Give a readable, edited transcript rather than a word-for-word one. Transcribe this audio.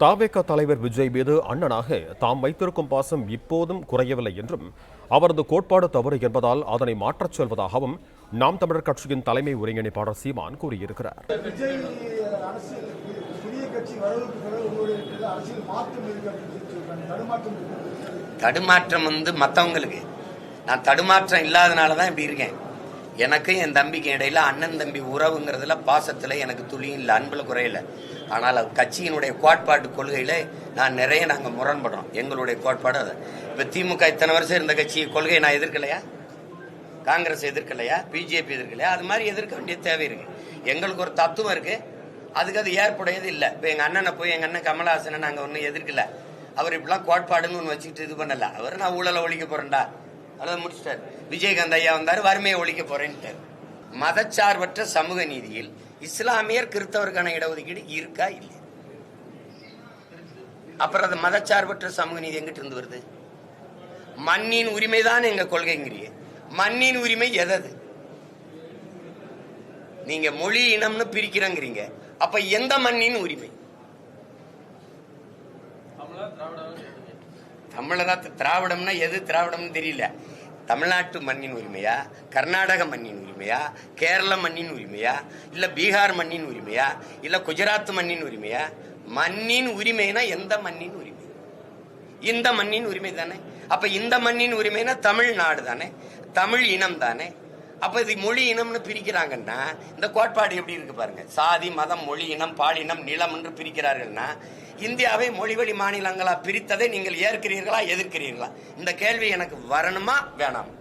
தவேக தலைவர் விஜய் மீது அண்ணனாக தாம் வைத்திருக்கும் பாசம் இப்போதும் குறையவில்லை என்றும் அவரது கோட்பாடு தவறு என்பதால் அதனை மாற்றச் சொல்வதாகவும் நாம் தமிழர் கட்சியின் தலைமை ஒருங்கிணைப்பாளர் சீமான் கூறியிருக்கிறார். தடுமாற்றம் மற்றவங்களுக்கு, நான் தடுமாற்றம் இல்லாதனாலதான் இப்படி இருக்கேன். எனக்கும் என் தம்பிக்கு இடையில அண்ணன் தம்பி உறவுங்கிறதுல பாசத்துல எனக்கு துளியும் இல்லை, அன்புல குறையில. ஆனால் கட்சியினுடைய கோட்பாட்டு கொள்கையில நாங்க முரண்படுறோம். எங்களுடைய கோட்பாடு அது. இப்ப திமுக இத்தனை வருஷம் இருந்த கட்சி கொள்கையை நான் எதிர்க்கலையா? காங்கிரஸ் எதிர்க்கலையா? பிஜேபி எதிர்க்கலையா? அது மாதிரி எதிர்க்க வேண்டிய தேவை இருக்கு. எங்களுக்கு ஒரு தத்துவம் இருக்கு, அதுக்கு அது ஏற்புடையது இல்லை. இப்ப எங்க அண்ணனை போய் எங்க அண்ணன் கமலஹாசனை நாங்க ஒன்னும் எதிர்க்கல. அவர் இப்பெல்லாம் கோட்பாடுன்னு ஒன்று வச்சுக்கிட்டு இது பண்ணல. அவர் நான் ஊழலை ஒழிக்க போறேன்டா அதான் முடிச்சிட்டாரு. விஜயகாந்த் ஐயா வந்தாரு, வறுமையை ஒழிக்க போறேன்ட்டாரு. மதச்சார்பற்ற சமூக நீதியில் இஸ்லாமியர் கிறிஸ்தவருக்கான இடஒதுக்கீடு இருக்கா இல்லையா? அப்புறம் அது மதச்சார்பற்ற சமூக நீதி எங்கிட்ட இருந்து வருது? மண்ணின் உரிமை தான் எங்க கொள்கைங்கிறிய. மண்ணின் உரிமை எதது? நீங்க மொழி இனம்னு பிரிக்கிறங்கிறீங்க, அப்ப எந்த மண்ணின் உரிமை? தமிழரா திராவிடம்னா எது திராவிடம்னு தெரியல. தமிழ்நாட்டு மண்ணின் உரிமையா, கர்நாடக மண்ணின் உரிமையா, கேரள மண்ணின் உரிமையா, இல்ல பீகார் மண்ணின் உரிமையா, இல்ல குஜராத் மண்ணின் உரிமையா? மண்ணின் உரிமைனா எந்த மண்ணின் உரிமை? இந்த மண்ணின் உரிமை தானே. அப்ப இந்த மண்ணின் உரிமைனா தமிழ்நாடு தானே, தமிழ் இனம் தானே. அப்ப இது மொழி இனம்னு பிரிக்கிறாங்கன்னா இந்த கோட்பாடு எப்படி இருக்கு பாருங்க. சாதி, மதம், மொழி இனம், பாலினம், நிலம் என்று பிரிக்கிறார்கள்னா இந்தியாவை மொழிவழி மாநிலங்களா பிரித்ததை நீங்கள் ஏற்கிறீர்களா எதிர்க்கிறீர்களா? இந்த கேள்வி எனக்கு வரணுமா வேணாமா?